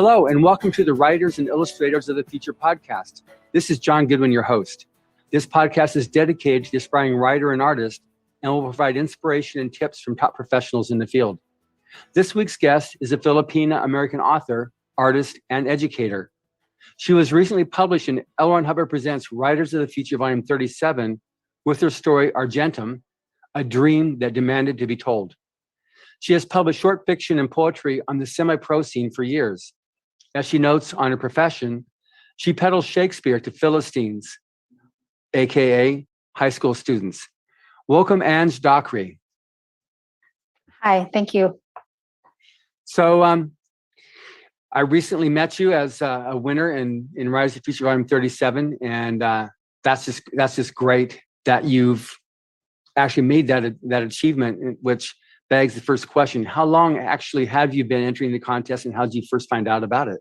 Hello, and welcome to the Writers and Illustrators of the Future podcast. This is John Goodwin, your host. This podcast is dedicated to the aspiring writer and artist and will provide inspiration and tips from top professionals in the field. This week's guest is a Filipina-American author, artist, and educator. She was recently published in Hubbard Presents Writers of the Future, Volume 37, with her story, Argentum, a dream that demanded to be told. She has published short fiction and poetry on the semi-pro scene for years. As she notes on her profession, she peddles Shakespeare to Philistines, aka high school students. Welcome, Anj Dockrey. Hi, thank you. So I recently met you as a winner in Rise of the Future Volume 37, and that's just great that you've actually made that achievement, which begs the first question. How long actually have you been entering the contest, and how did you first find out about it?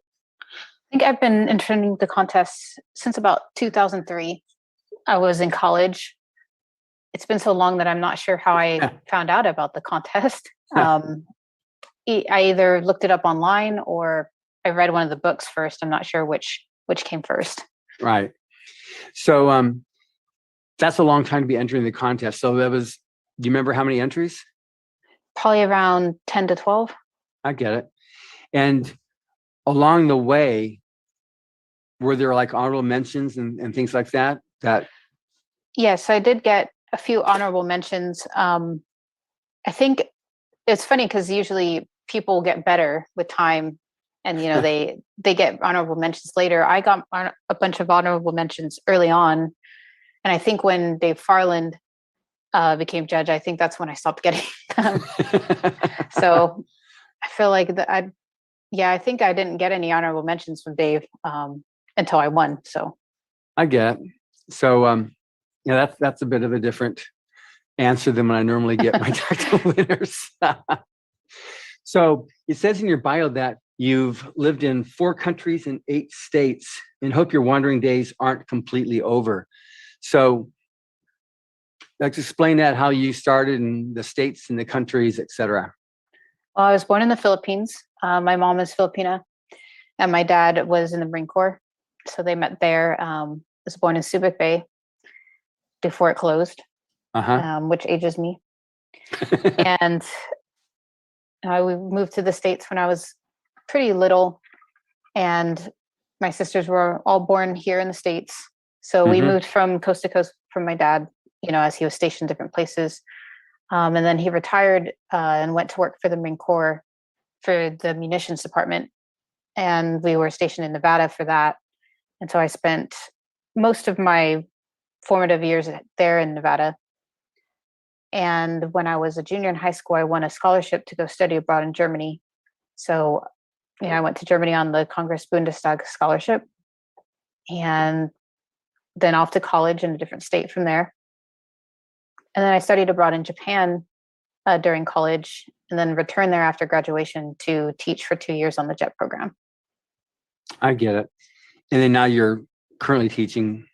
I think I've been entering the contest since about 2003. I was in college. It's been so long that I'm not sure how I found out about the contest. I either looked it up online or I read one of the books first. I'm not sure which came first. Right. So that's a long time to be entering the contest. So do you remember how many entries? Probably around 10 to 12. I get it. And along the way, were there like honorable mentions and things like that? Yes, I did get a few honorable mentions. I think it's funny because usually people get better with time, and they get honorable mentions later. I got a bunch of honorable mentions early on, and I think when Dave Farland became judge, I think that's when I stopped getting them. So I feel like I think I didn't get any honorable mentions from Dave until I won. So I get it. So that's a bit of a different answer than when I normally get my title winners. So it says in your bio that you've lived in 4 countries and 8 states, and hope your wandering days aren't completely over. So let's explain that, how you started in the states and the countries, etc. Well, I was born in the Philippines. My mom is Filipina, and my dad was in the Marine Corps. So they met there. I was born in Subic Bay before it closed, which ages me. And we moved to the States when I was pretty little, and my sisters were all born here in the States. So we moved from coast to coast from my dad, as he was stationed different places. And then he retired and went to work for the Marine Corps for the munitions department. And we were stationed in Nevada for that. And so I spent most of my formative years there in Nevada. And when I was a junior in high school, I won a scholarship to go study abroad in Germany. So, I went to Germany on the Congress Bundestag scholarship, and then off to college in a different state from there. And then I studied abroad in Japan during college, and then returned there after graduation to teach for 2 years on the JET program. I get it. And then now you're currently teaching.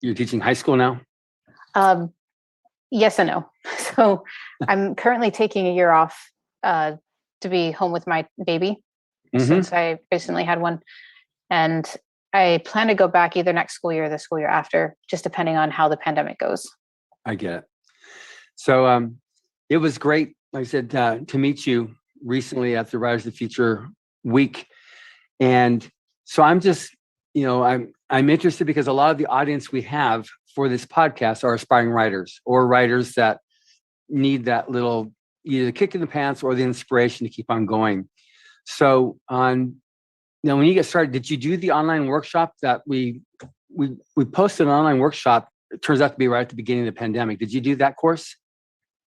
You're teaching high school now? Yes and no. So I'm currently taking a year off to be home with my baby since I recently had one. And I plan to go back either next school year or the school year after, just depending on how the pandemic goes. I get it. So it was great, like I said, to meet you recently at the Rise of the Future week. And so I'm just, I'm interested because a lot of the audience we have for this podcast are aspiring writers or writers that need that little either the kick in the pants or the inspiration to keep on going. So when you get started, did you do the online workshop that we posted an online workshop? It turns out to be right at the beginning of the pandemic. Did you do that course?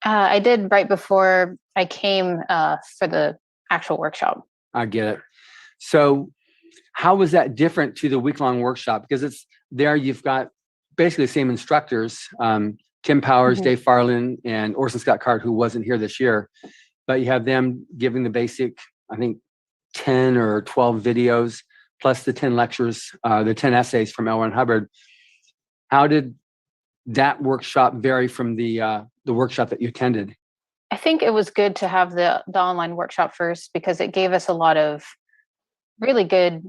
I did right before I came for the actual workshop. I get it. So how was that different to the week-long workshop? Because it's there, you've got basically the same instructors, Tim Powers, Dave Farland, and Orson Scott Card, who wasn't here this year. But you have them giving the basic, I think, 10 or 12 videos, plus the 10 lectures, the 10 essays from L. Ron Hubbard. How did that workshop vary from the workshop that you attended? I think it was good to have the online workshop first because it gave us a lot of really good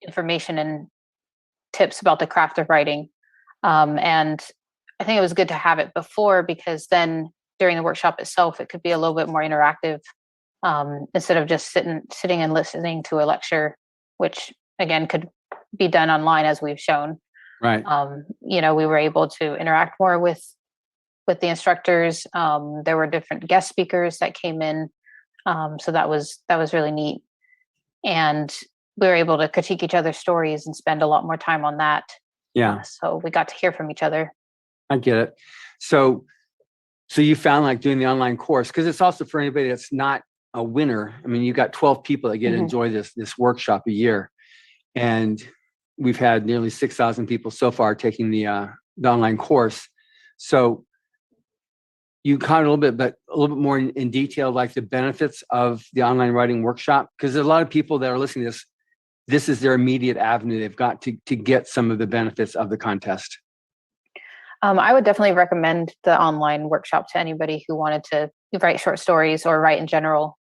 information and tips about the craft of writing. And I think it was good to have it before, because then during the workshop itself, it could be a little bit more interactive, instead of just sitting and listening to a lecture, which again could be done online, as we've shown. Right. We were able to interact more with the instructors. There were different guest speakers that came in, so that was really neat, and we were able to critique each other's stories and spend a lot more time on that. Yeah. So we got to hear from each other. I get it. So you found like doing the online course, because it's also for anybody that's not a winner. I mean, you got 12 people that get to enjoy this workshop a year, and we've had nearly 6,000 people so far taking the online course. So you kind of a little bit more in detail, like the benefits of the online writing workshop, because there's a lot of people that are listening to this. This is their immediate avenue. They've got to get some of the benefits of the contest. I would definitely recommend the online workshop to anybody who wanted to write short stories or write in general.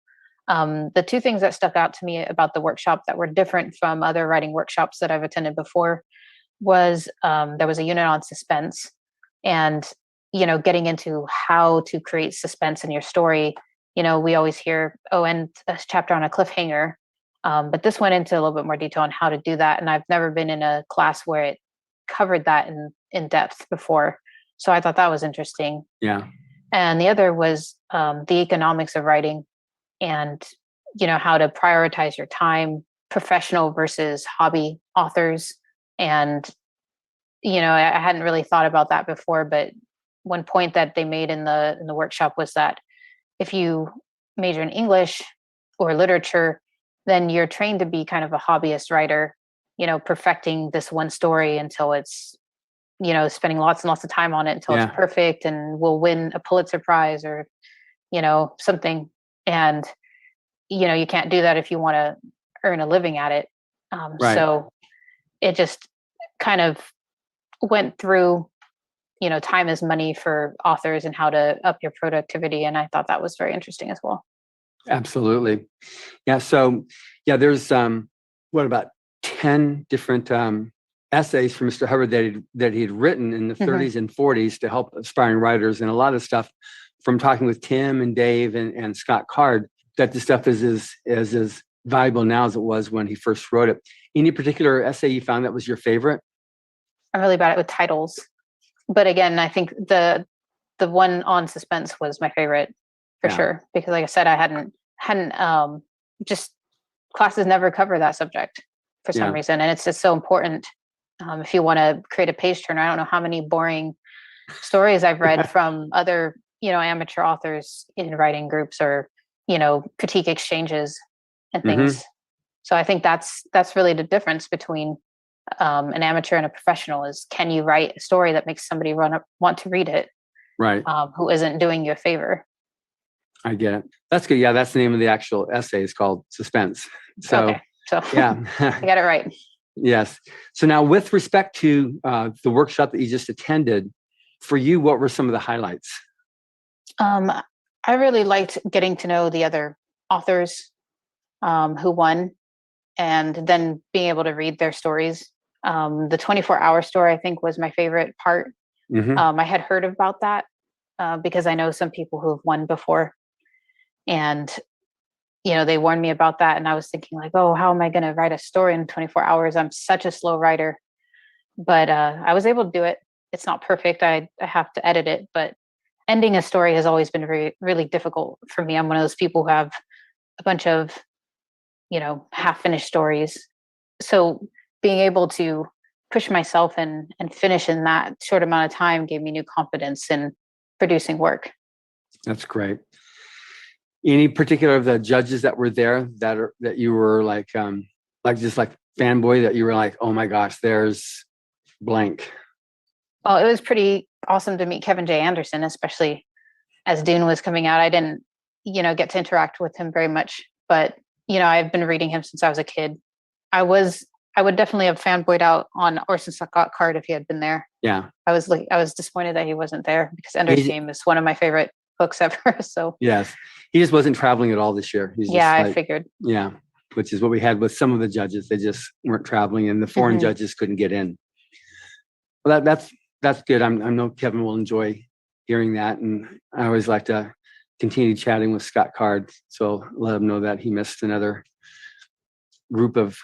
The two things that stuck out to me about the workshop that were different from other writing workshops that I've attended before was there was a unit on suspense, and getting into how to create suspense in your story. We always hear, end a chapter on a cliffhanger, but this went into a little bit more detail on how to do that, and I've never been in a class where it covered that in depth before, so I thought that was interesting. Yeah. And the other was the economics of writing, and how to prioritize your time, professional versus hobby authors. And I hadn't really thought about that before, but one point that they made in the workshop was that if you major in English or literature, then you're trained to be kind of a hobbyist writer, perfecting this one story until it's spending lots and lots of time on it until it's perfect and will win a Pulitzer Prize or something. And you can't do that if you want to earn a living at it. Right. So it just kind of went through time is money for authors and how to up your productivity, and I thought that was very interesting as well. Absolutely. Yeah. So there's about 10 different essays from Mr. Hubbard that he had written in the 30s and 40s to help aspiring writers, and a lot of stuff from talking with Tim and Dave and Scott Card, that the stuff is as valuable now as it was when he first wrote it. Any particular essay you found that was your favorite? I'm really bad with titles, but again, I think the one on suspense was my favorite for sure, because like I said, I hadn't just classes never cover that subject for some reason, and it's just so important. If you want to create a page turner, I don't know how many boring stories I've read from other amateur authors in writing groups or critique exchanges and things. So I think that's really the difference between an amateur and a professional is, can you write a story that makes somebody want to read it, right? Who isn't doing you a favor. I get it. That's good. Yeah, that's the name of the actual essay. It's called Suspense. So, okay. So yeah, I got it right. Yes. So now, with respect to the workshop that you just attended, for you, what were some of the highlights? I really liked getting to know the other authors who won, and then being able to read their stories. The 24-hour story, I think, was my favorite part. I had heard about that because I know some people who have won before, and they warned me about that, and I was thinking like, oh, how am I going to write a story in 24 hours? I'm such a slow writer, but I was able to do it. It's not perfect. I have to edit it, but ending a story has always been really difficult for me. I'm one of those people who have a bunch of, half-finished stories. So being able to push myself and finish in that short amount of time gave me new confidence in producing work. That's great. Any particular of the judges that were there that you were like just like fanboy, that you were like, oh my gosh, there's blank? Well, it was pretty awesome to meet Kevin J. Anderson, especially as Dune was coming out. I didn't, get to interact with him very much, but I've been reading him since I was a kid. I would definitely have fanboyed out on Orson Scott Card if he had been there. Yeah. I was disappointed that he wasn't there, because Ender's Game is one of my favorite books ever. So yes, he just wasn't traveling at all this year. I figured. Yeah. which is what we had with some of the judges. They just weren't traveling, and the foreign judges couldn't get in. Well, that's good. I know Kevin will enjoy hearing that, and I always like to continue chatting with Scott Card, so let him know that he missed another group of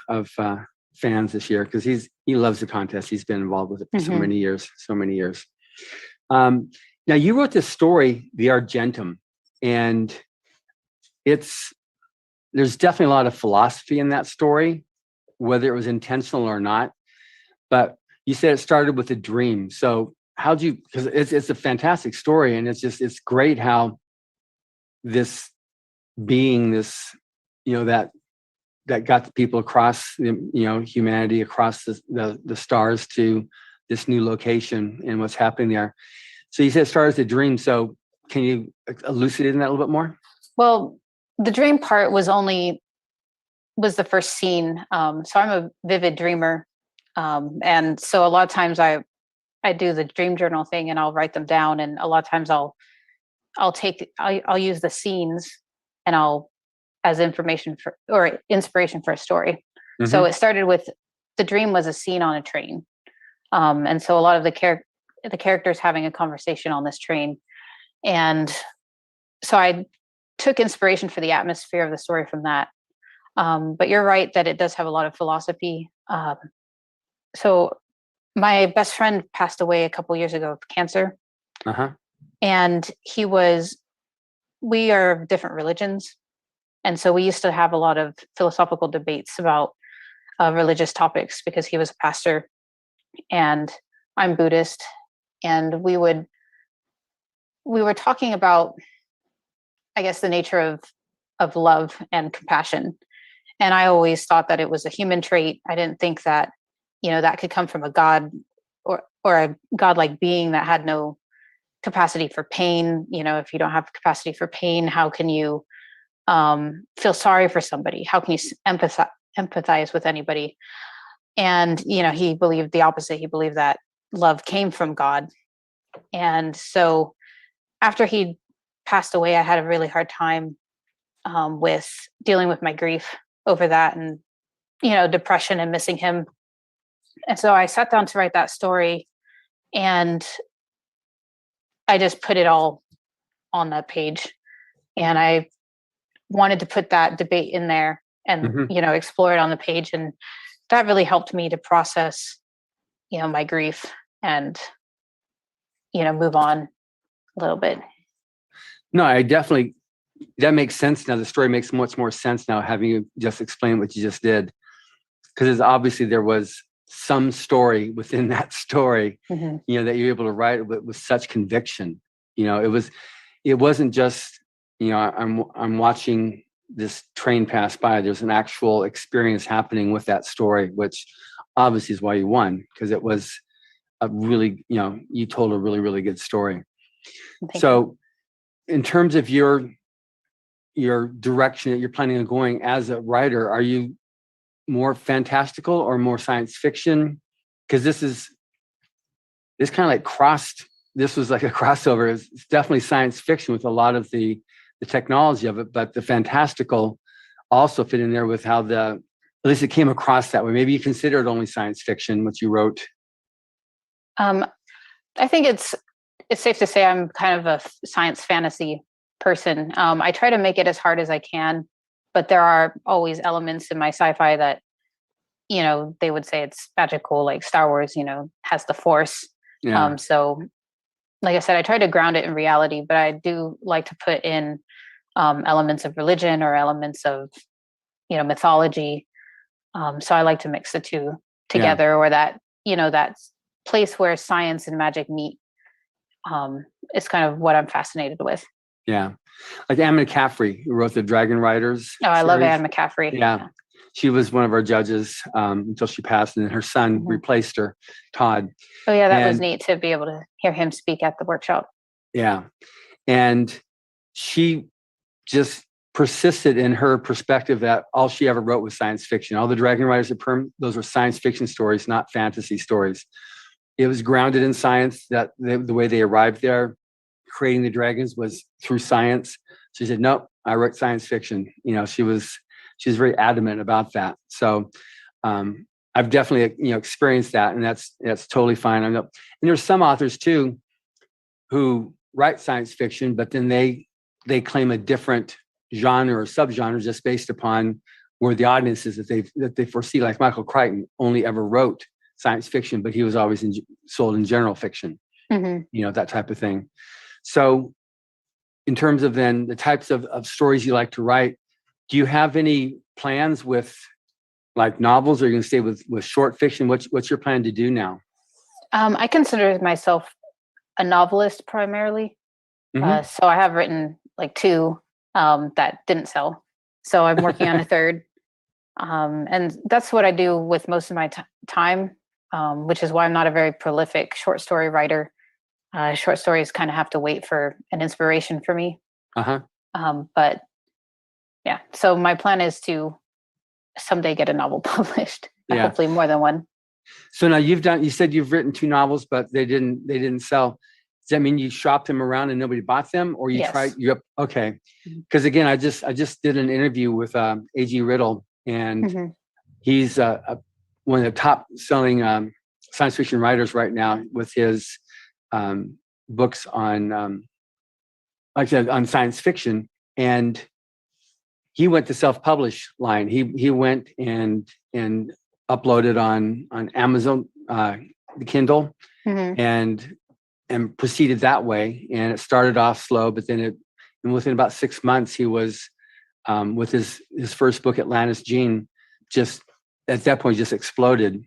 fans this year, because he loves the contest. He's been involved with it for so many years. Now, you wrote this story, The Argentum, and there's definitely a lot of philosophy in that story, whether it was intentional or not. But you said it started with a dream. So because it's a fantastic story, and it's great how this being, that got the people across, humanity across the stars to this new location and what's happening there. So you said it started as a dream. So can you elucidate on that a little bit more? Well, the dream part was the first scene. So I'm a vivid dreamer. And so a lot of times I do the dream journal thing, and I'll write them down. And a lot of times I'll use the scenes and as information or inspiration for a story. So it started with, the dream was a scene on a train. And so a lot of the characters having a conversation on this train. And so I took inspiration for the atmosphere of the story from that. But you're right that it does have a lot of philosophy. So my best friend passed away a couple years ago of cancer. And we are of different religions. And so we used to have a lot of philosophical debates about religious topics, because he was a pastor and I'm Buddhist. And we were talking about, I guess, the nature of love and compassion. And I always thought that it was a human trait. I didn't think that, that could come from a God or a godlike being that had no capacity for pain. If you don't have capacity for pain, how can you feel sorry for somebody? How can you empathize with anybody? And, he believed the opposite. He believed that love came from God. And so after he passed away, I had a really hard time with dealing with my grief over that, and, depression and missing him. And so I sat down to write that story, and I just put it all on that page. And I wanted to put that debate in there and, explore it on the page. And that really helped me to process, my grief and, move on a little bit. No, that makes sense now. The story makes much more sense now, having you just explained what you just did. Because obviously there was some story within that story, that you're able to write with such conviction. It wasn't just, I'm watching this train pass by. There's an actual experience happening with that story, which obviously is why you won, because it was a really, you told a really, really good story. Thank you. In terms of your direction that you're planning on going as a writer, are you more fantastical or more science fiction? Because this kind of like this was like a crossover. It's definitely science fiction with a lot of the technology of it, but the fantastical also fit in there with how at least it came across that way. Maybe you consider it only science fiction, what you wrote. I think it's safe to say I'm kind of a science fantasy person. I try to make it as hard as I can, but there are always elements in my sci-fi that, they would say it's magical, like Star Wars, has the Force. Yeah. So like I said, I try to ground it in reality, but I do like to put in elements of religion or elements of, mythology. So I like to mix the two together, or that, that place where science and magic meet. Is kind of what I'm fascinated with. Yeah. Like Anne McCaffrey, who wrote the Dragon Riders. Oh, I love Anne McCaffrey. Yeah. She was one of our judges until she passed, and then her son replaced her, Todd. Oh yeah, that was neat to be able to hear him speak at the workshop. Yeah. And she just persisted in her perspective that all she ever wrote was science fiction. All the Dragon Riders at Perm, those were science fiction stories, not fantasy stories. It was grounded in science, that the way they arrived there, creating the dragons, was through science. She said, nope, I wrote science fiction. She was she was very adamant about that. So I've definitely experienced that, and that's totally fine. And there's some authors too who write science fiction, but then they claim a different genre or subgenre just based upon where the audience is that they foresee. Like Michael Crichton only ever wrote science fiction, but he was always sold in general fiction, that type of thing. So in terms of then the types of stories you like to write, do you have any plans with like novels, or are you going to stay with short fiction? What's your plan to do now? I consider myself a novelist primarily. So I have written like 2 that didn't sell. So I'm working on a third. And that's what I do with most of my time, which is why I'm not a very prolific short story writer. Short stories kind of have to wait for an inspiration for me. But yeah, so my plan is to someday get a novel published, hopefully more than one. So now you said you've written 2 novels, but they didn't sell. Does that mean you shopped them around and nobody bought them, or you tried? Okay. Because again, I just did an interview with A.G. Riddle, and he's one of the top selling science fiction writers right now with his books on, like I said, on science fiction. And he went the self-publish line. He went and uploaded on Amazon, the Kindle, and proceeded that way. And it started off slow, but then within about 6 months, he was with his first book, Atlantis Gene, just at that point just exploded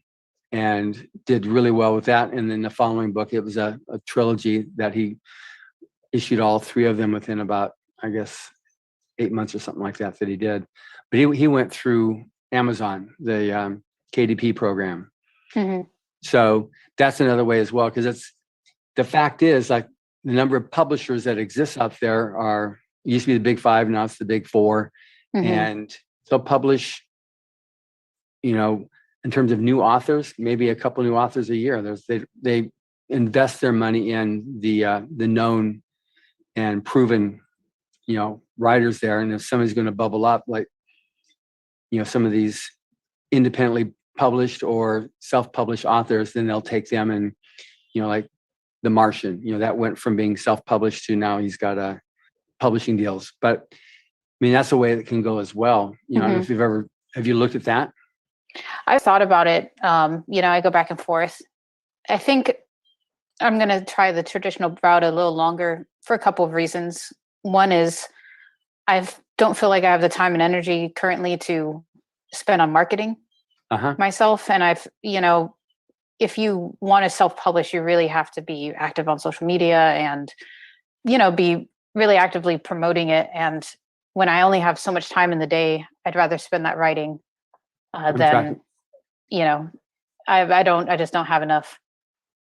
and did really well with that. And then the following book, it was a trilogy that he issued all 3 of them within about, I guess, 8 months or something like that he did. But he went through Amazon, the KDP program. So that's another way as well, because the fact is, like, the number of publishers that exist out there used to be the big 5, now it's the big 4. And they'll publish, in terms of new authors, maybe a couple new authors a year. They invest their money in the known and proven, writers there. And if somebody's going to bubble up, like, some of these independently published or self-published authors, then they'll take them and, like The Martian, that went from being self-published to now he's got publishing deals. But I mean, that's a way that can go as well. I don't know if have you looked at that? I've thought about it. I go back and forth. I think I'm going to try the traditional route a little longer for a couple of reasons. One is I don't feel like I have the time and energy currently to spend on marketing myself. And if you want to self-publish, you really have to be active on social media and, be really actively promoting it. And when I only have so much time in the day, I'd rather spend that writing than, I just don't have enough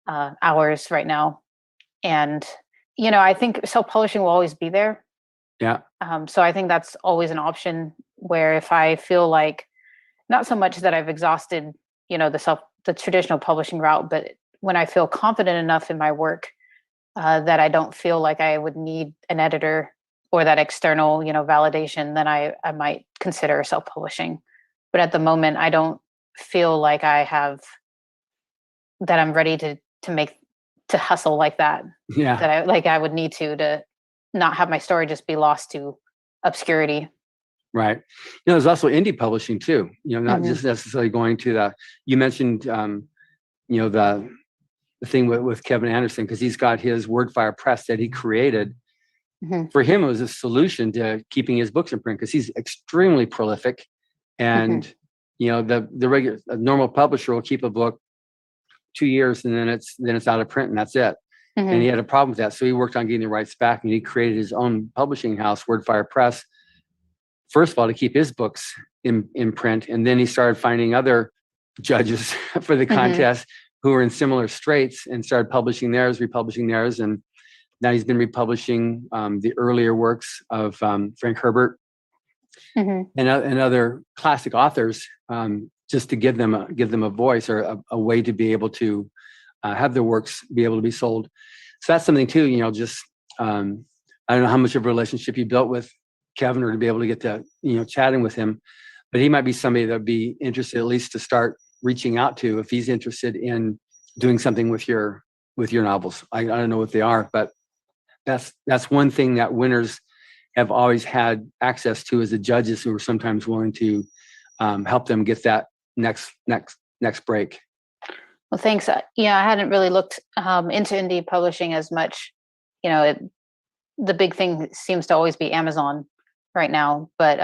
hours right now. And, I think self-publishing will always be there. Yeah. So I think that's always an option where if I feel like, not so much that I've exhausted, the traditional publishing route, but when I feel confident enough in my work that I don't feel like I would need an editor or that external, validation, then I might consider self-publishing. But at the moment, I don't feel like that I'm ready to hustle like that. Yeah. That I would need to not have my story just be lost to obscurity. Right. There's also indie publishing too, not just necessarily going to you mentioned, the thing with Kevin Anderson, because he's got his Wordfire Press that he created. For him, it was a solution to keeping his books in print because he's extremely prolific. And, the normal publisher will keep a book 2 years and then it's out of print and that's it. And he had a problem with that. So he worked on getting the rights back and he created his own publishing house, Wordfire Press. First of all, to keep his books in print. And then he started finding other judges for the contest who were in similar straits and started republishing theirs. And now he's been republishing the earlier works of Frank Herbert and other classic authors, just to give them a voice or a way to be able to have their works be able to be sold. So that's something too, I don't know how much of a relationship you built with Kevin or to be able to get to, chatting with him. but he might be somebody that'd be interested at least to start reaching out to if he's interested in doing something with your novels. I don't know what they are, but that's one thing that winners have always had access to, is the judges who are sometimes willing to help them get that next break. Well, thanks. Yeah, I hadn't really looked into indie publishing as much. The big thing seems to always be Amazon right now, but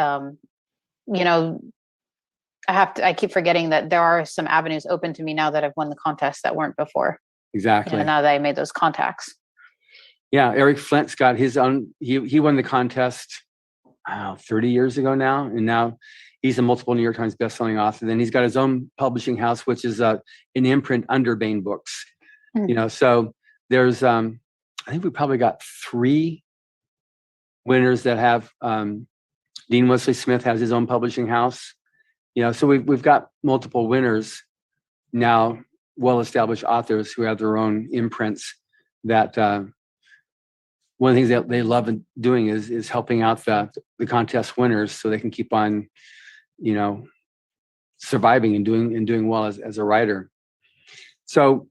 I keep forgetting that there are some avenues open to me now that I've won the contest that weren't before. Exactly. Now that I made those contacts. Yeah, Eric Flint's got his own. He won the contest 30 years ago now, and now he's a multiple New York Times bestselling author. Then he's got his own publishing house, which is an imprint under Bain Books. So there's I think we probably got 3 winners that have. Dean Wesley Smith has his own publishing house. So we've got multiple winners now, well-established authors who have their own imprints. That one of the things that they love doing is helping out the contest winners so they can keep on, surviving and doing well as a writer. So,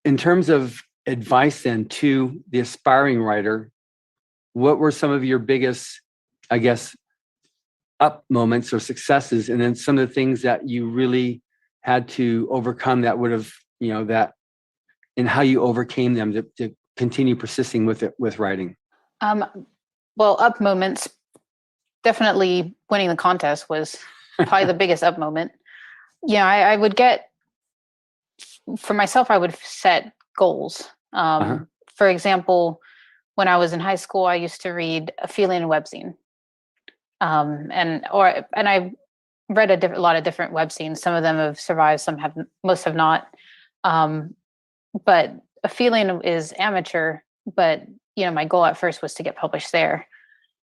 in terms of advice then to the aspiring writer, what were some of your biggest, I guess, up moments or successes, and then some of the things that you really had to overcome that would have, and how you overcame them to continue persisting with writing? Well, up moments, definitely winning the contest was probably the biggest up moment. I would get, for myself, I would set goals. For example, when I was in high school, I used to read a feeling and webzine. And I read a lot of different web scenes. Some of them have survived, most have not. But a feeling is amateur, but my goal at first was to get published there.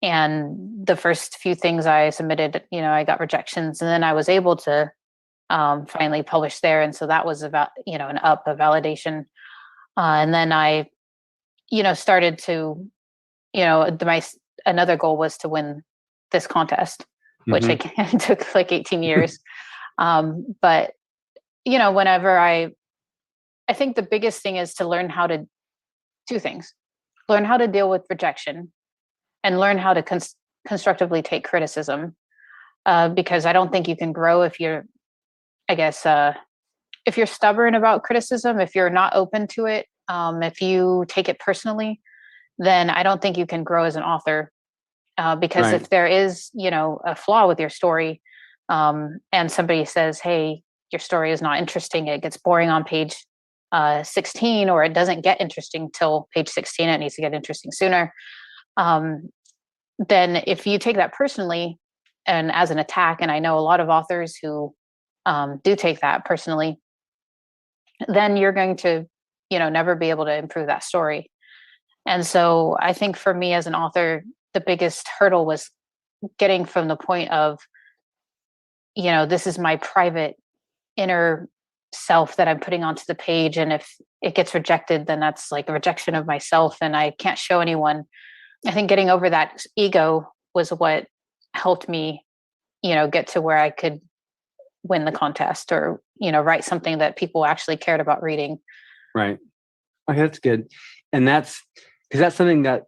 And the first few things I submitted, I got rejections, and then I was able to finally publish there. And so that was about, a validation. And then I, started to, another goal was to win this contest, which again took like 18 years. But whenever I think the biggest thing is to learn how to two things: learn how to deal with rejection, and learn how to constructively take criticism. Because I don't think you can grow if you're, if you're stubborn about criticism, if you're not open to it, if you take it personally, then I don't think you can grow as an author. Because if there is, a flaw with your story, and somebody says, hey, your story is not interesting, it gets boring on page 16, or it doesn't get interesting till page 16, it needs to get interesting sooner. Then if you take that personally and as an attack, and I know a lot of authors who do take that personally, then you're going to, never be able to improve that story. And so I think for me as an author, the biggest hurdle was getting from the point of, this is my private inner self that I'm putting onto the page. And if it gets rejected, then that's like a rejection of myself and I can't show anyone. I think getting over that ego was what helped me, get to where I could win the contest or, write something that people actually cared about reading. Right. Okay, that's good. And that's because that's something that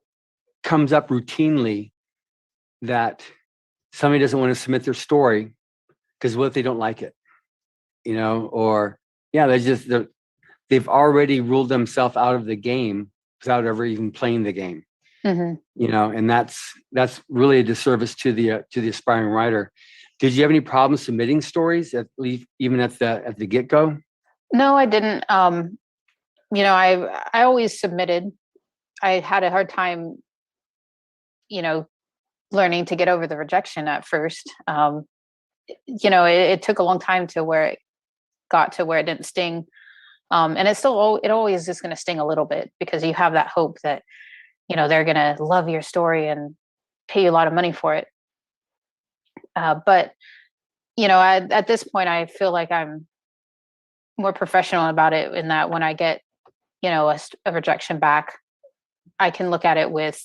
comes up routinely, that somebody doesn't want to submit their story because what if they don't like it, or they've already ruled themselves out of the game without ever even playing the game. And that's really a disservice to the aspiring writer. Did you have any problems submitting stories even at the get-go? No, I didn't. I always submitted. I had a hard time, learning to get over the rejection at first. It took a long time to where it got to where it didn't sting. And it always is going to sting a little bit because you have that hope that, they're going to love your story and pay you a lot of money for it. But, at this point, I feel like I'm more professional about it in that when I get, a rejection back, I can look at it with,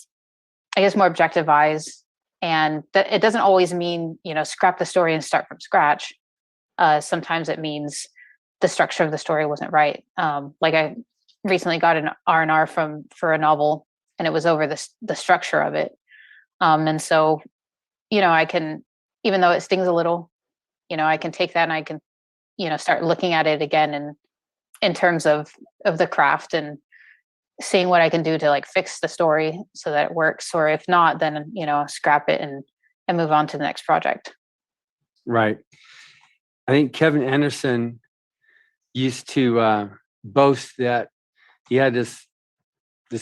I guess, more objective eyes And that it doesn't always mean, scrap the story and start from scratch. Sometimes it means the structure of the story wasn't right. Like I recently got an R&R for a novel, and it was over the structure of it. And so, I can, even though it stings a little, I can take that and I can, start looking at it again and in terms of the craft and seeing what I can do to like fix the story so that it works. Or if not, then, scrap it and move on to the next project. Right. I think Kevin Anderson used to boast that he had this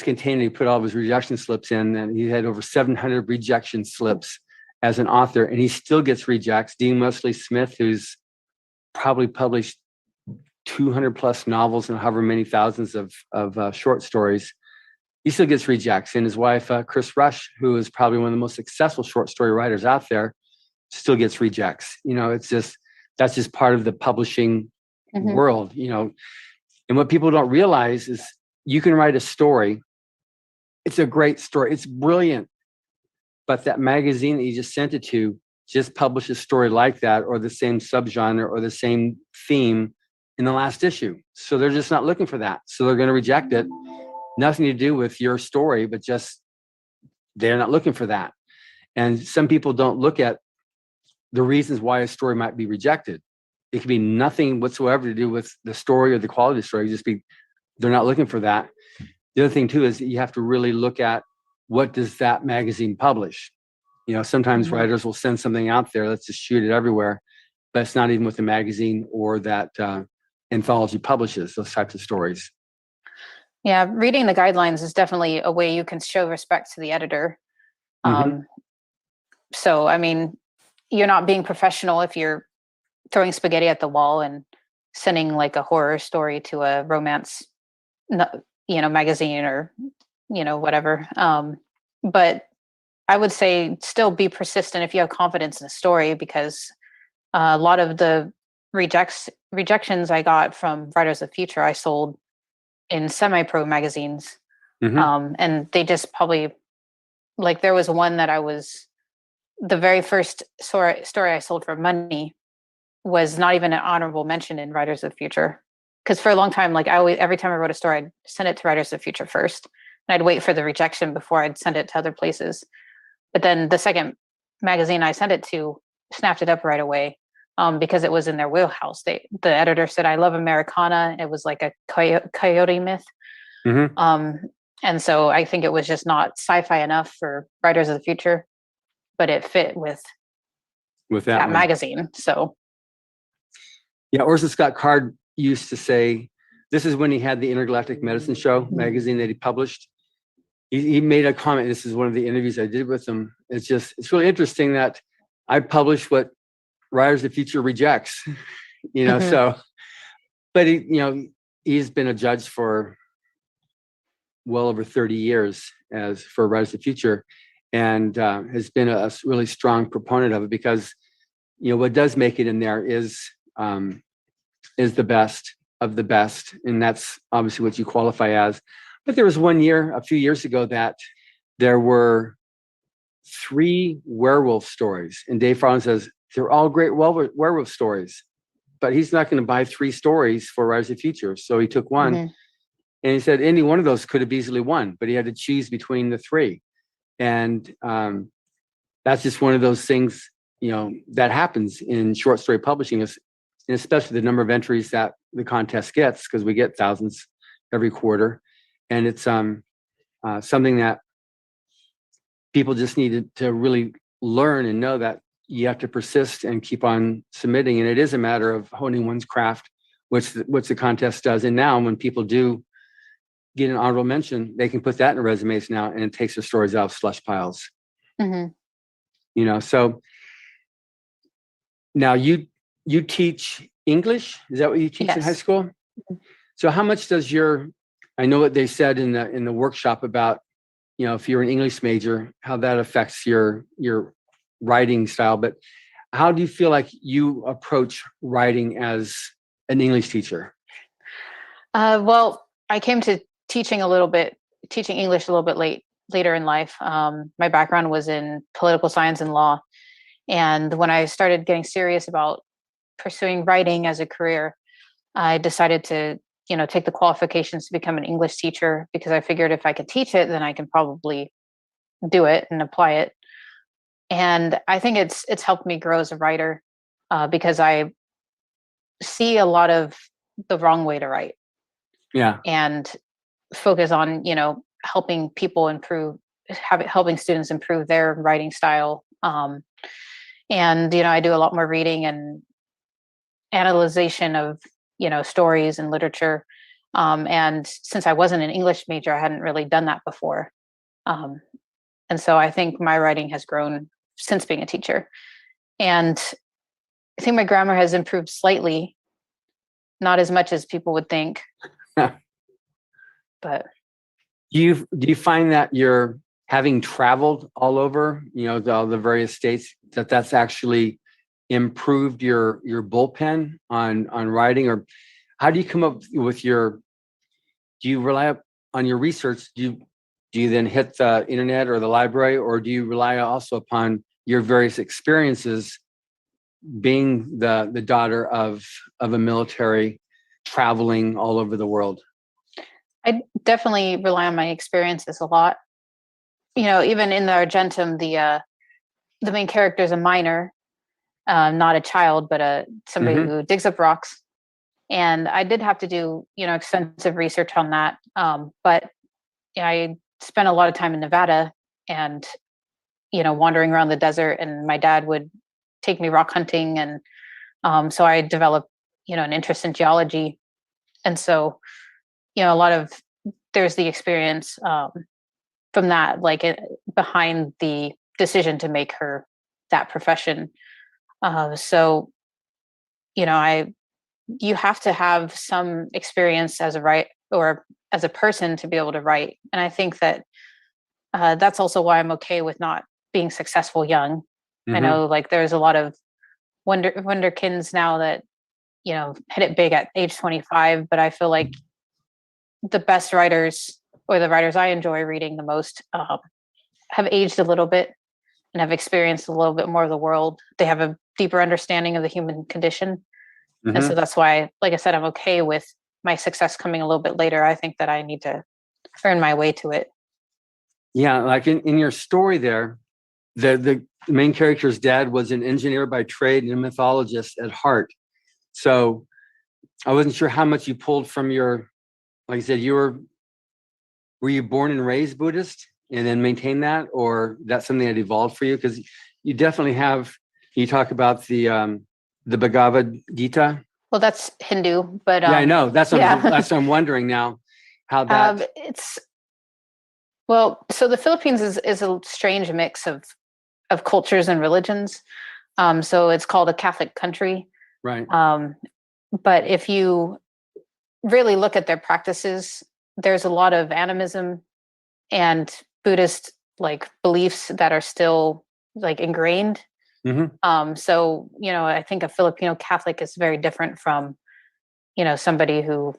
container he put all of his rejection slips in, and he had over 700 rejection slips as an author, and he still gets rejects. Dean Wesley Smith, who's probably published 200 plus novels and however many thousands of short stories, he still gets rejects. And his wife, Chris Rush, who is probably one of the most successful short story writers out there, still gets rejects. That's just part of the publishing world, And what people don't realize is you can write a story. It's a great story. It's brilliant. But that magazine that you just sent it to just published a story like that, or the same subgenre or the same theme in the last issue. So they're just not looking for that. So they're going to reject it. Nothing to do with your story, but just they're not looking for that. And some people don't look at the reasons why a story might be rejected. It could be nothing whatsoever to do with the story or the quality of the story. Just be, they're not looking for that. The other thing too is that you have to really look at what does that magazine publish. Sometimes writers will send something out there, let's just shoot it everywhere, but it's not even what the magazine or that anthology publishes, those types of stories. Yeah, reading the guidelines is definitely a way you can show respect to the editor. So, I mean, you're not being professional if you're throwing spaghetti at the wall and sending like a horror story to a romance, magazine or, whatever. But I would say still be persistent if you have confidence in a story, because a lot of the rejections I got from Writers of the Future, I sold in semi-pro magazines. And they just probably, like, there was one that the very first story I sold for money was not even an honorable mention in Writers of the Future. Because for a long time, like every time I wrote a story, I'd send it to Writers of the Future first. And I'd wait for the rejection before I'd send it to other places. But then the second magazine I sent it to snapped it up right away, because it was in their wheelhouse. The editor said, "I love Americana." It was like a coyote myth. And so I think it was just not sci-fi enough for Writers of the Future, but it fit with that magazine. So yeah, Orson Scott Card used to say, this is when he had the Intergalactic Medicine Show magazine that he published. He made a comment. This is one of the interviews I did with him. It's really interesting that I publish what Writers of the Future rejects, so, but he's been a judge for well over 30 years for Writers of the Future, and has been a really strong proponent of it, because, what does make it in there is the best of the best. And that's obviously what you qualify as. But there was one year, a few years ago, that there were 3 werewolf stories. And Dave Farland says, they're all great werewolf stories, but he's not going to buy 3 stories for Rise of the Future. So he took one, and he said any one of those could have easily won, but he had to choose between the 3. And that's just one of those things, that happens in short story publishing, and especially the number of entries that the contest gets, because we get thousands every quarter. And it's something that people just need to really learn and know, that you have to persist and keep on submitting. And it is a matter of honing one's craft, which the contest does. And now when people do get an honorable mention, they can put that in their resumes now, and it takes their stories out of slush piles. So now you teach English. Is that what you teach in high school? So how much does I know what they said in the workshop about, if you're an English major, how that affects your writing style, but how do you feel like you approach writing as an English teacher? Well, I came to teaching English a little bit late. later in life. My background was in political science and law. And when I started getting serious about pursuing writing as a career, I decided to, take the qualifications to become an English teacher, because I figured if I could teach it, then I can probably do it and apply it. And I think it's helped me grow as a writer, because I see a lot of the wrong way to write. Yeah. And focus on, helping people helping students improve their writing style. And, I do a lot more reading and analyzation of, stories and literature. And since I wasn't an English major, I hadn't really done that before. And so I think my writing has grown since being a teacher. And I think my grammar has improved slightly, not as much as people would think. But do you find that you're having traveled all over, all the various states, that's actually improved your bullpen on writing? Or how do you come up with do you rely on your research? Do you then hit the internet or the library, or do you rely also upon your various experiences being the daughter of a military, traveling all over the world? I definitely rely on my experiences a lot. Even in the Argentum, the main character is a miner, not a child, but somebody who digs up rocks. And I did have to do, extensive research on that. But I spent a lot of time in Nevada and, wandering around the desert, and my dad would take me rock hunting. And so I developed, an interest in geology. And so, there's the experience from that, behind the decision to make her that profession. So, you have to have some experience as a writer or as a person to be able to write. And I think that that's also why I'm okay with not being successful young. I know there's a lot of wonderkins now that, hit it big at age 25, but I feel like the best writers, or the writers I enjoy reading the most, have aged a little bit and have experienced a little bit more of the world. They have a deeper understanding of the human condition. And so that's why, like I said, I'm okay with my success coming a little bit later. I think that I need to earn my way to it. Yeah, like in your story there, the main character's dad was an engineer by trade and a mythologist at heart. So I wasn't sure how much you pulled from like I said, were you born and raised Buddhist and then maintained that, or that's something that evolved for you? Because you definitely have, you talk about the Bhagavad Gita. Well, that's Hindu, but yeah, I know. That's what I'm wondering now, how that. So the Philippines is a strange mix of cultures and religions. So it's called a Catholic country. Right. But if you really look at their practices, there's a lot of animism and Buddhist beliefs that are still ingrained. So, I think a Filipino Catholic is very different from, somebody who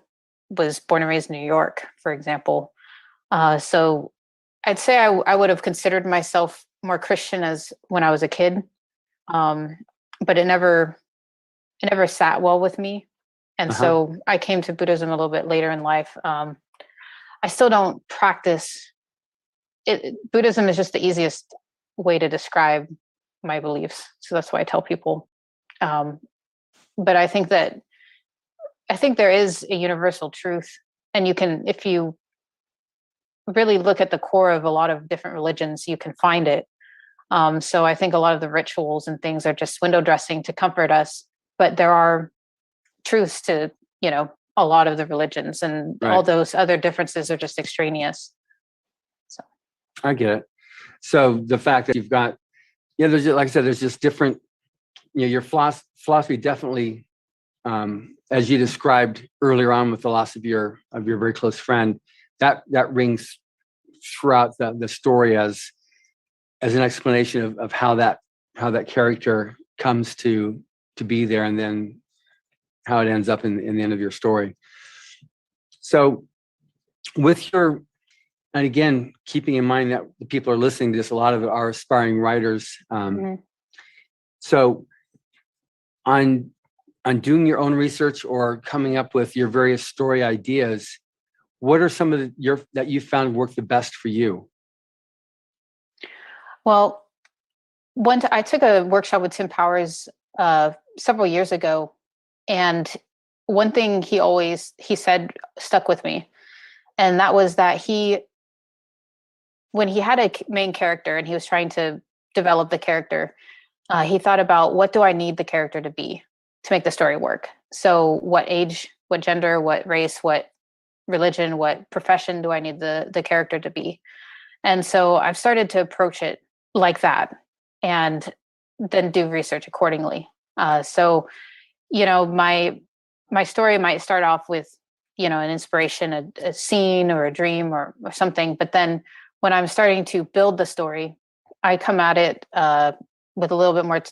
was born and raised in New York, for example. So I'd say I would have considered myself more Christian as when I was a kid. But it never sat well with me. And so I came to Buddhism a little bit later in life. I still don't practice it. Buddhism is just the easiest way to describe my beliefs. So that's why I tell people. But I think there is a universal truth, and you can, if you really look at the core of a lot of different religions, you can find it. So I think a lot of the rituals and things are just window dressing to comfort us, but there are truths to, a lot of the religions, and all those other differences are just extraneous. So I get it. So the fact that you've got, there's, like I said, there's just different, your philosophy definitely, as you described earlier on with the loss of your very close friend, that rings throughout the story as an explanation of how that character comes to be there, and then how it ends up in the end of your story. So with your And again, keeping in mind that the people are listening to this, a lot of it are aspiring writers. So on doing your own research or coming up with your various story ideas, what are some of that you found work the best for you? Well, I took a workshop with Tim Powers several years ago, and one thing he said stuck with me, and that was that when he had a main character and he was trying to develop the character, he thought about, what do I need the character to be to make the story work? So what age, what gender, what race, what religion, what profession do I need the character to be? And so I've started to approach it like that, and then do research accordingly. So, my story might start off with, an inspiration, a scene or a dream or something. But then when I'm starting to build the story, I come at it with a little bit more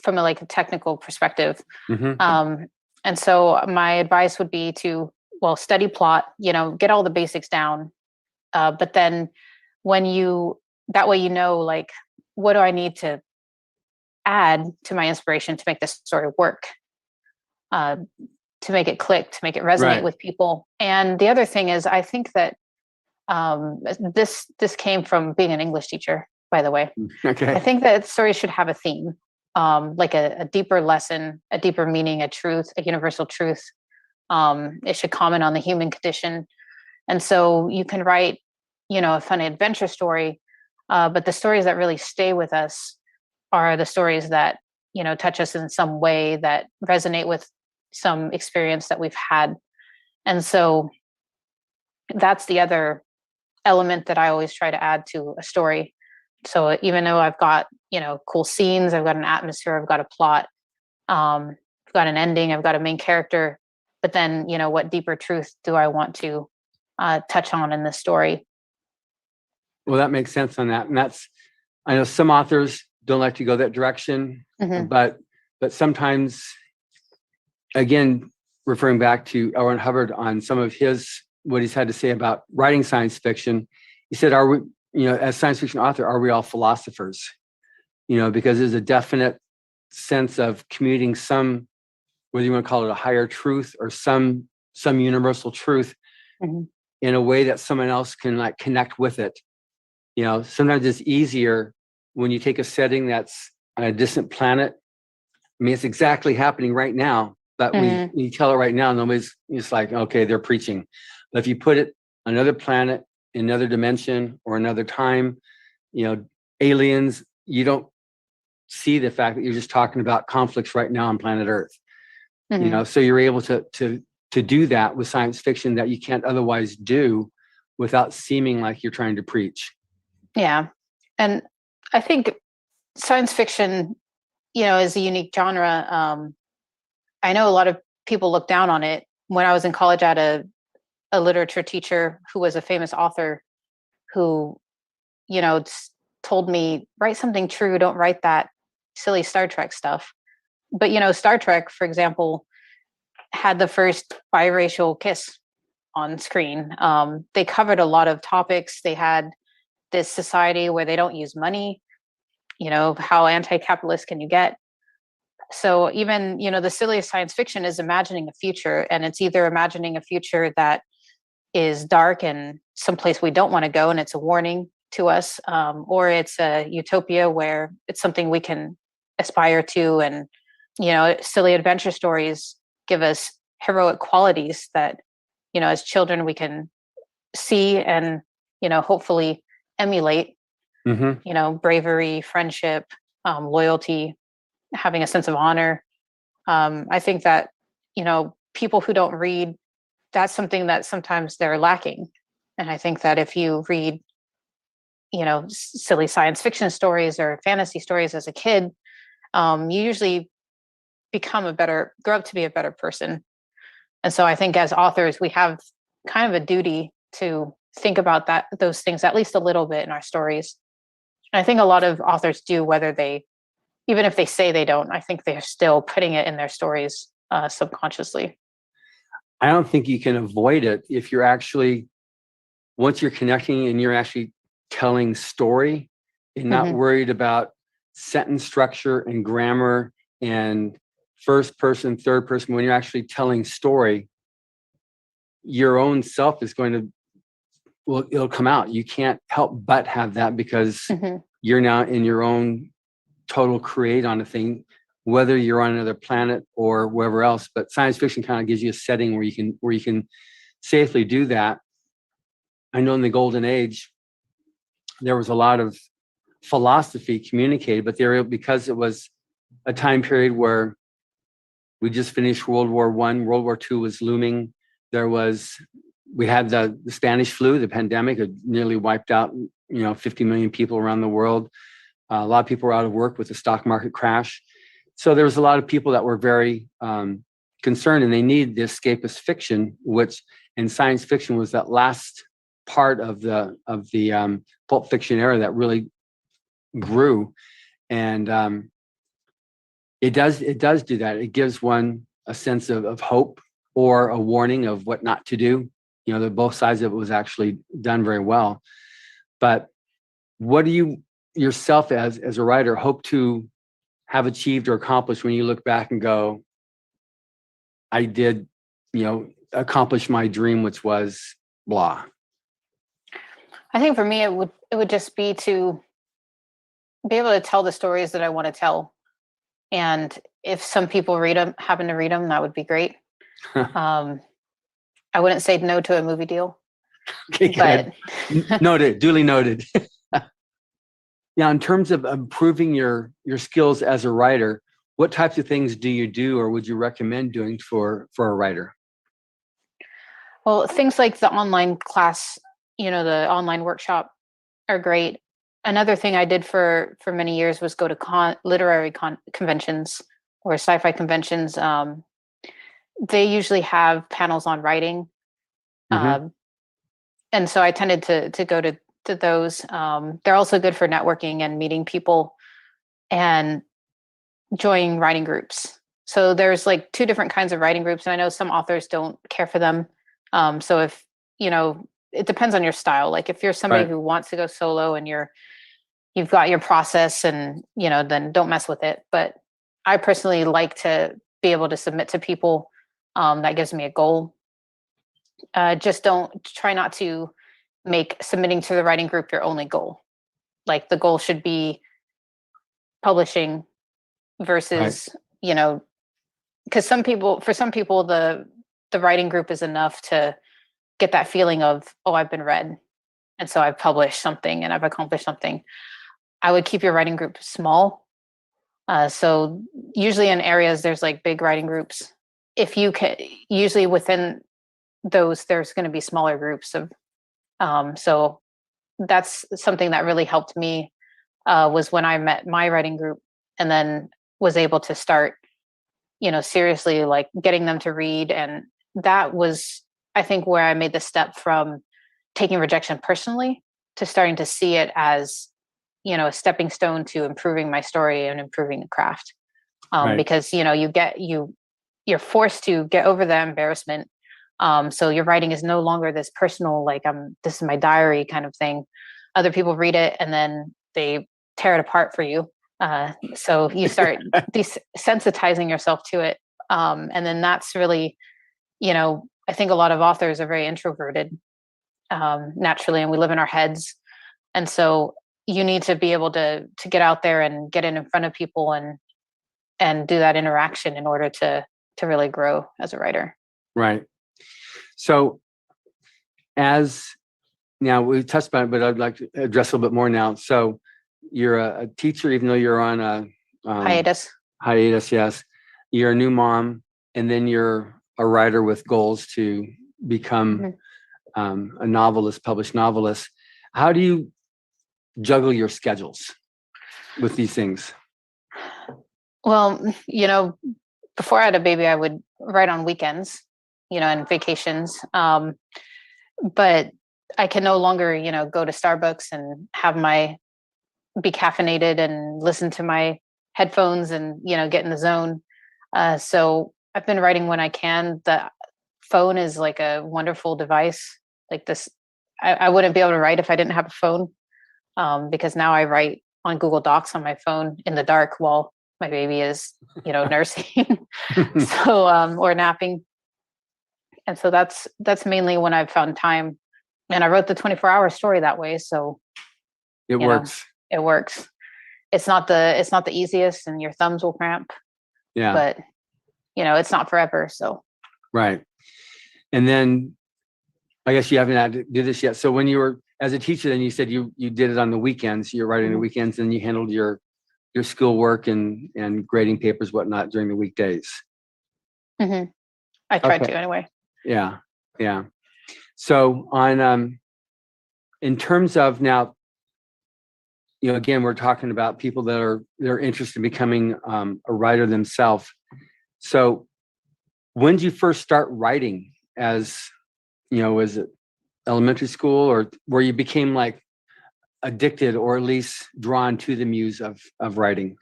from a technical perspective. And so my advice would be to, study plot, get all the basics down. But then that way, what do I need to add to my inspiration to make this story work, to make it click, to make it resonate with people. And the other thing is, I think that this came from being an English teacher, by the way. Okay. I think that stories should have a theme, like a deeper lesson, a deeper meaning, a truth, a universal truth. It should comment on the human condition. And so you can write, a fun adventure story, but the stories that really stay with us are the stories that, touch us in some way, that resonate with some experience that we've had. And so that's the other element that I always try to add to a story. So even though I've got, cool scenes, I've got an atmosphere, I've got a plot, I've got an ending, I've got a main character, but then, what deeper truth do I want to touch on in the story? Well, that makes sense on that. And I know some authors don't like to go that direction, but sometimes, again, referring back to L. Ron Hubbard on some of what he's had to say about writing science fiction, he said, are we, as science fiction author, are we all philosophers? Because there's a definite sense of communicating some, whether you want to call it a higher truth or some universal truth, in a way that someone else can connect with it. Sometimes it's easier when you take a setting that's on a distant planet. I mean, it's exactly happening right now, but when you tell it right now, it's like, okay, they're preaching. But if you put it on another planet, in another dimension or another time, aliens, you don't see the fact that you're just talking about conflicts right now on planet Earth. So you're able to do that with science fiction that you can't otherwise do without seeming like you're trying to preach. Yeah. And I think science fiction, is a unique genre. I know a lot of people look down on it. When I was in college, I had a literature teacher who was a famous author who, told me, write something true, don't write that silly Star Trek stuff. But, Star Trek, for example, had the first biracial kiss on screen. They covered a lot of topics. They had this society where they don't use money. How anti-capitalist can you get? So even, the silliest science fiction is imagining a future, and it's either imagining a future that is dark and someplace we don't want to go, and it's a warning to us, or it's a utopia where it's something we can aspire to. And, silly adventure stories give us heroic qualities that, as children we can see and, hopefully emulate, bravery, friendship, loyalty, having a sense of honor. I think that, people who don't read, that's something that sometimes they're lacking. And I think that if you read, silly science fiction stories or fantasy stories as a kid, you usually grow up to be a better person. And so I think as authors, we have kind of a duty to think about those things at least a little bit in our stories. And I think a lot of authors do, even if they say they don't, I think they're still putting it in their stories subconsciously. I don't think you can avoid it if you're actually once you're connecting and you're actually telling story and not worried about sentence structure and grammar and first person, third person, when you're actually telling story, your own self is going to, well, it'll come out. You can't help but have that because you're now in your own total create on a thing, whether you're on another planet or wherever else. But science fiction kind of gives you a setting where you can safely do that. I know in the golden age, there was a lot of philosophy communicated, but because it was a time period where we just finished World War I, World War II was looming. We had the Spanish flu, the pandemic had nearly wiped out, 50 million people around the world. A lot of people were out of work with the stock market crash. So there was a lot of people that were very concerned, and they needed the escapist fiction, which in science fiction was that last part of the pulp fiction era that really grew. And it does do that. It gives one a sense of hope or a warning of what not to do. Both sides of it was actually done very well. But what do you yourself as a writer hope to have achieved or accomplished when you look back and go, I did, accomplish my dream, which was blah? I think for me, it would just be to be able to tell the stories that I want to tell. And if some people happen to read them, that would be great. I wouldn't say no to a movie deal. Okay, but noted, duly noted. Now, in terms of improving your skills as a writer, what types of things do you do or would you recommend doing for a writer? Well, things like the online class, the online workshop are great. Another thing I did for many years was go to literary conventions or sci-fi conventions. They usually have panels on writing. And so I tended to go to those. They're also good for networking and meeting people and joining writing groups. So there's like two different kinds of writing groups. And I know some authors don't care for them. So if, it depends on your style. Like if you're somebody who wants to go solo and you've got your process and, then don't mess with it. But I personally like to be able to submit to people. That gives me a goal. Just don't try not to make submitting to the writing group your only goal. Like the goal should be publishing versus, because for some people, the writing group is enough to get that feeling of, oh, I've been read. And so I've published something and I've accomplished something. I would keep your writing group small. So usually in areas, there's like big writing groups. If you can, usually within those, there's going to be smaller groups of, so that's something that really helped me, was when I met my writing group and then was able to start, seriously like getting them to read. And that was, I think, where I made the step from taking rejection personally to starting to see it as, a stepping stone to improving my story and improving the craft. Because, you're forced to get over the embarrassment. So your writing is no longer this personal, like this is my diary kind of thing. Other people read it and then they tear it apart for you. So you start desensitizing yourself to it. And then that's really, I think a lot of authors are very introverted naturally, and we live in our heads. And so you need to be able to get out there and get in front of people and do that interaction in order to really grow as a writer. Right. So now we touched on it, but I'd like to address a little bit more now. So you're a teacher, even though you're on a hiatus. Yes. You're a new mom, and then you're a writer with goals to become a novelist, published novelist. How do you juggle your schedules with these things? Well, before I had a baby, I would write on weekends, and vacations. But I can no longer, go to Starbucks and be caffeinated and listen to my headphones and, get in the zone. So I've been writing when I can. The phone is like a wonderful device. Like this, I wouldn't be able to write if I didn't have a phone, because now I write on Google Docs on my phone in the dark while my baby is, nursing, so or napping. And so that's mainly when I've found time. And I wrote the 24-hour story that way, so It works. It works. It's not the easiest, and your thumbs will cramp. Yeah. But it's not forever. So. Right. And then I guess you haven't had to do this yet. So when you were as a teacher, then you said you did it on the weekends. You're writing the weekends, and you handled your school work and grading papers, whatnot, during the weekdays. Mm-hmm. I tried to anyway. Yeah. Yeah. So on in terms of now, again, we're talking about people that are interested in becoming a writer themselves. So when did you first start writing? Was it elementary school, or where you became like addicted, or at least drawn to the muse of writing?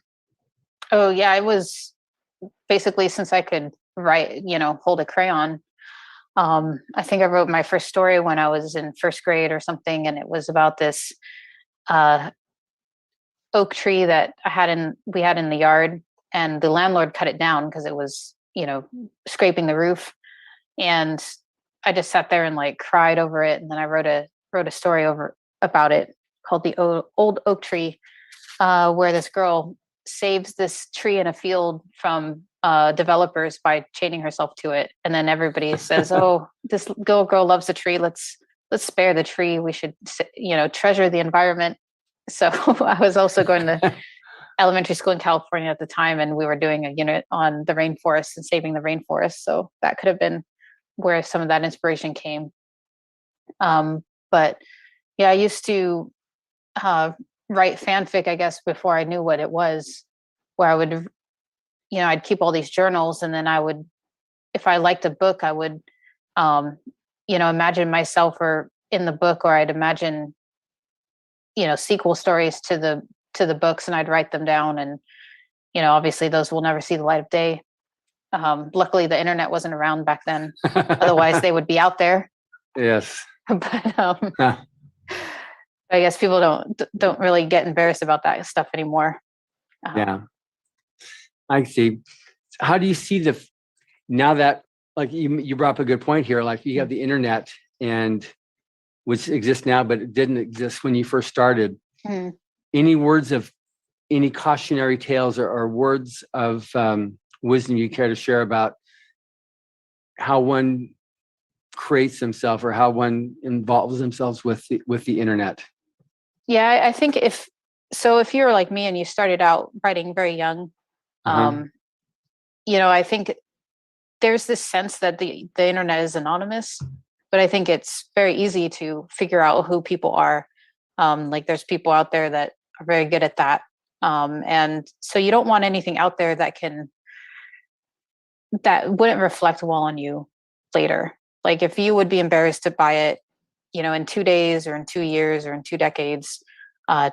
Oh yeah, I was basically, since I could write, hold a crayon. I think I wrote my first story when I was in first grade or something, and it was about this oak tree that we had in the yard, and the landlord cut it down because it was, scraping the roof. And I just sat there and like cried over it. And then I wrote a story about it called The Old Oak Tree, where this girl saves this tree in a field from developers by chaining herself to it. And then everybody says, "Oh, this girl loves the tree. Let's spare the tree. We should, treasure the environment." So I was also going to elementary school in California at the time, and we were doing a unit on the rainforest and saving the rainforest. So that could have been where some of that inspiration came. But yeah, I used to write fanfic, I guess, before I knew what it was, where I would, I'd keep all these journals, and then I would, if I liked a book, I would, imagine myself or in the book, or I'd imagine, sequel stories to the books, and I'd write them down. And, obviously those will never see the light of day. Luckily the internet wasn't around back then. Otherwise they would be out there. Yes. But I guess people don't really get embarrassed about that stuff anymore. Yeah, I see. How do you see now that, like, you brought up a good point here, like you have the internet, and which exists now, but it didn't exist when you first started. Any words of any cautionary tales or words of wisdom you care to share about how one creates himself, or how one involves themselves with the internet? Yeah, I think if you're like me and you started out writing very young, I think there's this sense that the internet is anonymous, but I think it's very easy to figure out who people are. Like there's people out there that are very good at that. And so you don't want anything out there that wouldn't reflect well on you later. Like if you would be embarrassed to buy it, in 2 days or in 2 years or in 2 decades,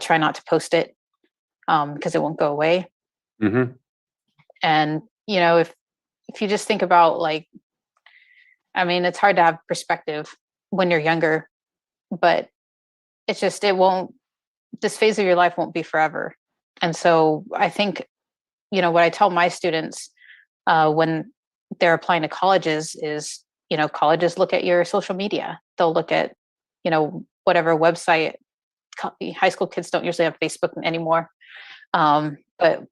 try not to post it, because it won't go away. Mm-hmm. And, if you just think about, like, I mean, it's hard to have perspective when you're younger, but it's just, this phase of your life won't be forever. And so I think, what I tell my students when they're applying to colleges is, colleges look at your social media. They'll look at, whatever website. High school kids don't usually have Facebook anymore. But,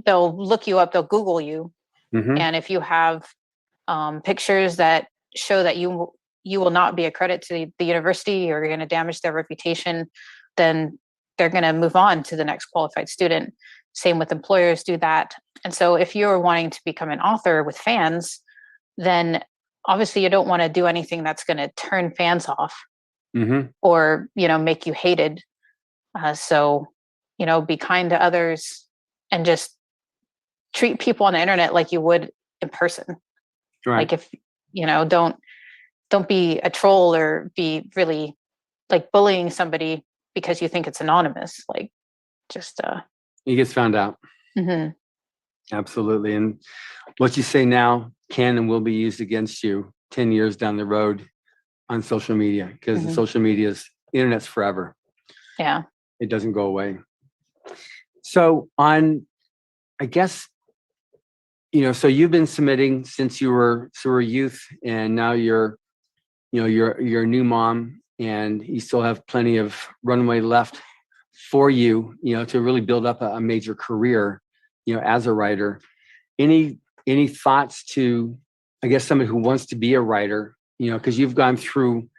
they'll look you up, they'll Google you. Mm-hmm. And if you have pictures that show that you will not be a credit to the university, or you're going to damage their reputation, then they're going to move on to the next qualified student. Same with employers do that. And so if you're wanting to become an author with fans, then obviously you don't want to do anything that's going to turn fans off, or, make you hated. So, be kind to others, and just treat people on the internet like you would in person. Right. Like if, don't be a troll, or be really like bullying somebody because you think it's anonymous. Like just, it gets found out. Mm-hmm. Absolutely. And what you say now can and will be used against you 10 years down the road. on social media, because the Mhm. social media's internet's forever. Yeah. It doesn't go away. So I guess, so you've been submitting since you were a youth, and now you're a new mom, and you still have plenty of runway left for you, to really build up a major career, as a writer. Any thoughts to, I guess, somebody who wants to be a writer, because you've gone through.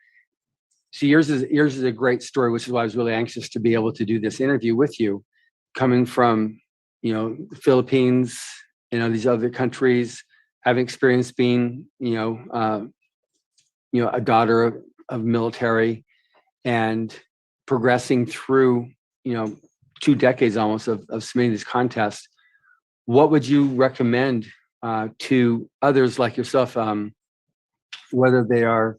So yours is a great story, which is why I was really anxious to be able to do this interview with you, coming from, the Philippines, these other countries, having experience being, a daughter of military, and progressing through, 2 decades almost of submitting these contests. What would you recommend to others like yourself, whether they are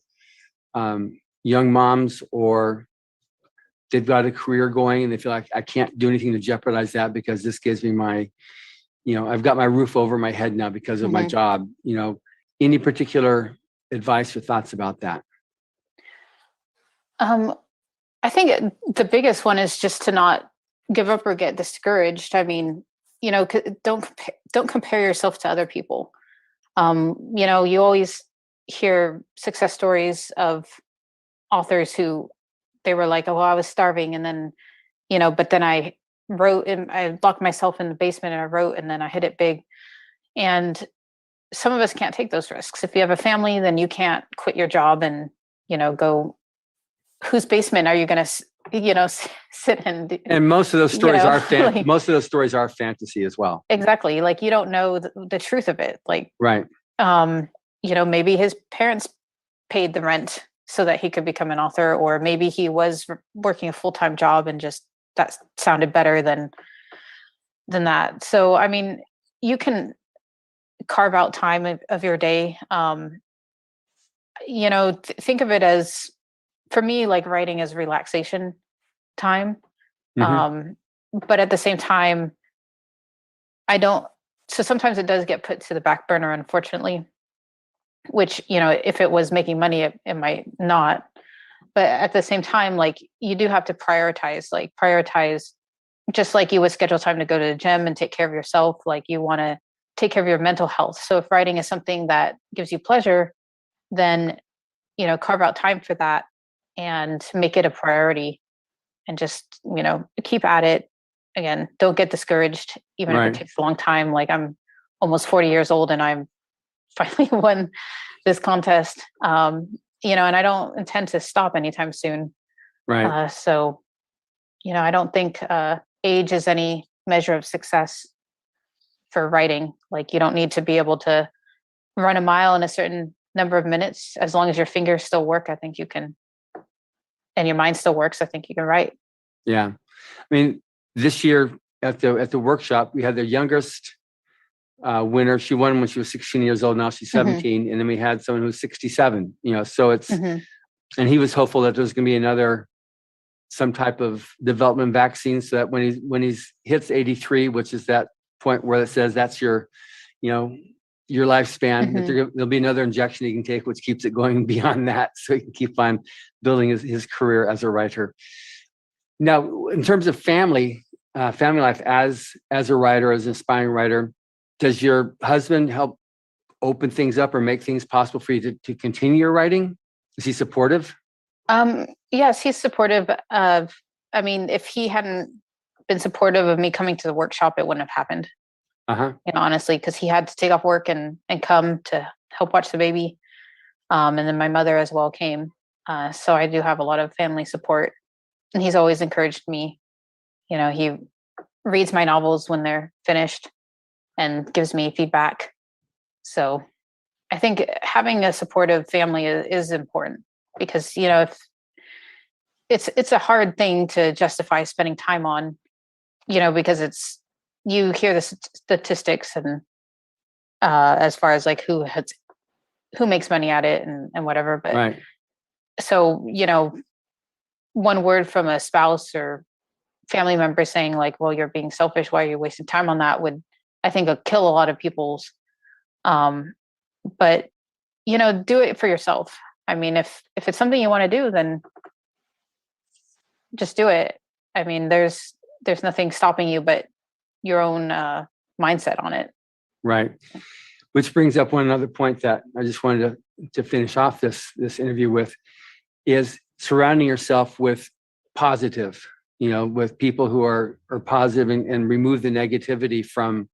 young moms, or they've got a career going and they feel like, I can't do anything to jeopardize that because this gives me my, I've got my roof over my head now because of my job, any particular advice or thoughts about that? I think the biggest one is just to not give up or get discouraged. I mean, don't compare yourself to other people. You always hear success stories of authors who they were like, oh, well, I was starving, and then, but then I wrote, and I locked myself in the basement and I wrote, and then I hit it big. And some of us can't take those risks. If you have a family, then you can't quit your job and, go. Whose basement are you going to, sit in? And most of those stories are like, most of those stories are fantasy as well. Exactly. Like, you don't know the truth of it. Like, right. Maybe his parents paid the rent so that he could become an author, or maybe he was working a full-time job and just that sounded better than that. So, I mean, you can carve out time of your day. Think of it as, for me, like, writing is relaxation time. Mm-hmm. But at the same time, so sometimes it does get put to the back burner, unfortunately, which, if it was making money, it might not. But at the same time, like, you do have to prioritize, just like you would schedule time to go to the gym and take care of yourself. Like, you want to take care of your mental health. So if writing is something that gives you pleasure, then, carve out time for that and make it a priority, and just, keep at it. Again, don't get discouraged, even if it takes a long time. Like, I'm almost 40 years old and I'm finally won this contest. And I don't intend to stop anytime soon. Right. So, I don't think age is any measure of success for writing. Like, you don't need to be able to run a mile in a certain number of minutes. As long as your fingers still work, I think you can, and your mind still works, I think you can write. Yeah. I mean, this year at the workshop, we had the youngest winner. She won when she was 16 years old. Now she's 17. And then we had someone who's 67, so it's, and he was hopeful that there's going to be some type of development vaccine, so that when he hits 83, which is that point where it says that's your lifespan, that there'll be another injection he can take, which keeps it going beyond that, so he can keep on building his career as a writer. Now, in terms of family life, as a writer, as an aspiring writer, does your husband help open things up or make things possible for you to continue your writing? Is he supportive? Yes, he's supportive of, if he hadn't been supportive of me coming to the workshop, it wouldn't have happened. Honestly, because he had to take off work and come to help watch the baby. And then my mother as well came. So I do have a lot of family support, and he's always encouraged me. He reads my novels when they're finished and gives me feedback. So I think having a supportive family is important, because, if it's a hard thing to justify spending time on, because you hear the statistics, and as far as like who makes money at it and whatever. But so, one word from a spouse or family member saying like, well, you're being selfish, why are you wasting time on that, would, I think, kill a lot of people's. But, do it for yourself. I mean, if it's something you want to do, then just do it. I mean, there's nothing stopping you but your own mindset on it. Right. Which brings up one other point that I just wanted to finish off this interview with, is surrounding yourself with positive, with people who are positive, and remove the negativity from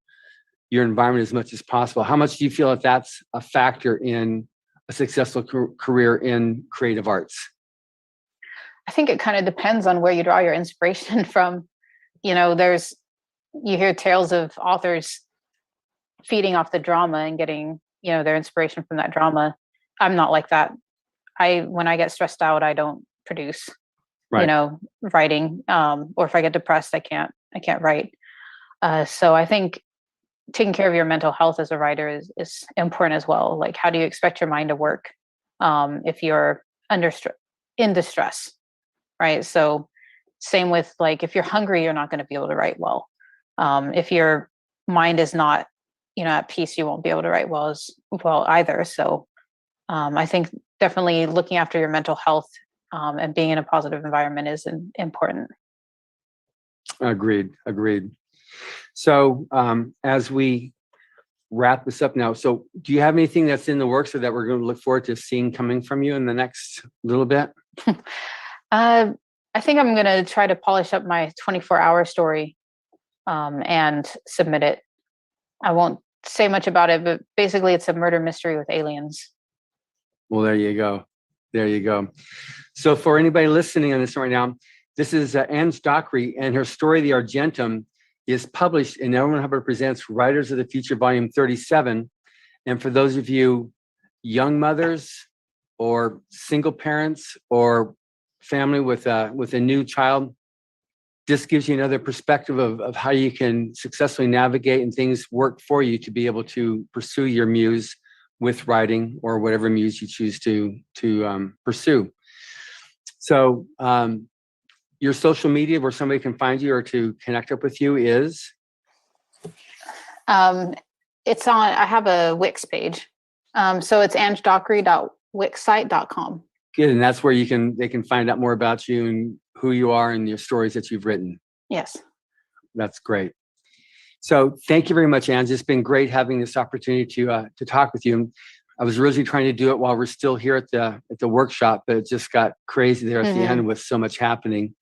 your environment as much as possible. How much do you feel that that's a factor in a successful career in creative arts? I think it kind of depends on where you draw your inspiration from. You hear tales of authors feeding off the drama and getting, their inspiration from that drama. I'm not like that. When I get stressed out, I don't produce, right. Writing. Or if I get depressed, I can't write. So I think taking care of your mental health as a writer is important as well. Like, how do you expect your mind to work if you're in distress, right? So same with, like, if you're hungry, you're not going to be able to write well. If your mind is not, at peace, you won't be able to write well either. So I think definitely looking after your mental health and being in a positive environment is important. Agreed. So as we wrap this up now, so do you have anything that's in the works or that we're going to look forward to seeing coming from you in the next little bit? I think I'm going to try to polish up my 24-hour story and submit it. I won't say much about it, but basically it's a murder mystery with aliens. Well, there you go. So for anybody listening on this right now, this is Anj Dockrey, and her story, The Argentum, is published in Hubbard Presents Writers of the Future, Volume 37. And for those of you young mothers or single parents or family with a new child, this gives you another perspective of how you can successfully navigate and things work for you to be able to pursue your muse with writing or whatever muse you choose to pursue. So your social media where somebody can find you or to connect up with you is? It's on, I have a Wix page. So it's anjdockrey.wixsite.com. Good, and that's where they can find out more about you and who you are and your stories that you've written. Yes. That's great. So thank you very much, Anj. It's been great having this opportunity to talk with you. I was originally trying to do it while we're still here at the workshop, but it just got crazy there at the end with so much happening.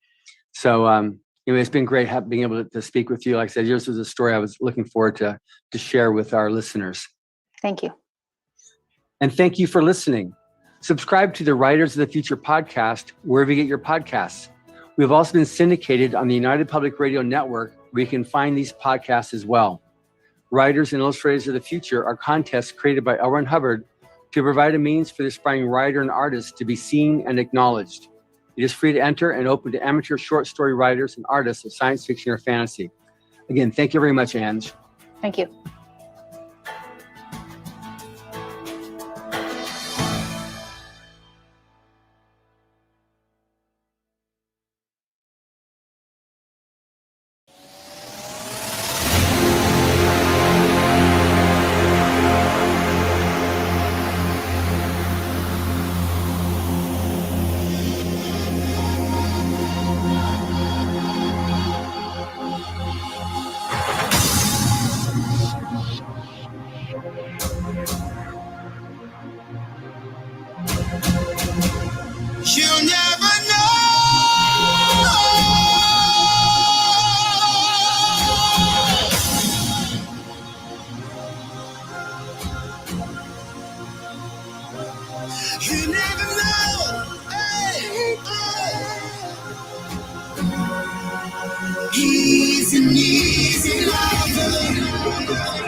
So it's been great being able to speak with you. Like I said, yours was a story I was looking forward to share with our listeners. Thank you. And thank you for listening. Subscribe to the Writers of the Future podcast wherever you get your podcasts. We've also been syndicated on the United Public Radio Network, where you can find these podcasts as well. Writers and Illustrators of the Future are contests created by L. Ron Hubbard to provide a means for the aspiring writer and artist to be seen and acknowledged. It is free to enter and open to amateur short story writers and artists of science fiction or fantasy. Again, thank you very much, Anj. Thank you. You'll never know. You never know. Hey, hey. He's an easy lover.